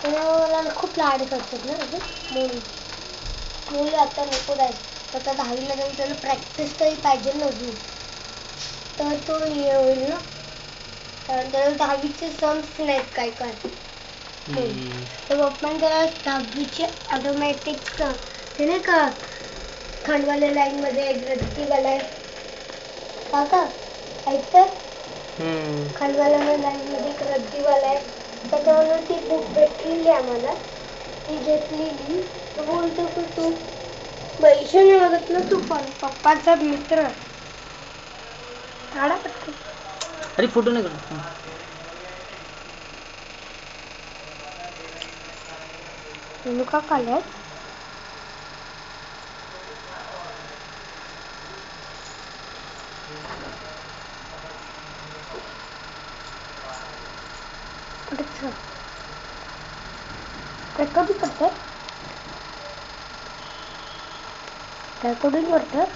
मला खूप लाड करतात ना म्हणून मुली आता नको जायचं. आता 10वीला जाऊन त्याला प्रॅक्टिस तरी पाहिजे ना अजून, तर तो हे होईल ना. कारण त्याला 10वीचे सम्स नाहीत काय काय. तर पप्पाने त्याला 10वीचे ऑटोमॅटिक ते नाही का खंडवाल्या लाईनमध्ये रद्दीवाला काका ऐकतं खंडवाल्या लाईनमध्ये एक रद्दीवाला आहे, त्याच्यावरून ती बुक भेटलेली आम्हाला, ती घेतलेली. तो बोलतो की तू पैसे नाही मागत ना, तू पण पप्पाचा मित्र काढा पटकन. अरे फोटो नाही काढत. रेणुका काढल्यात. कुठे रेकॉर्डिंग करतात, रेकॉर्डिंग करतात.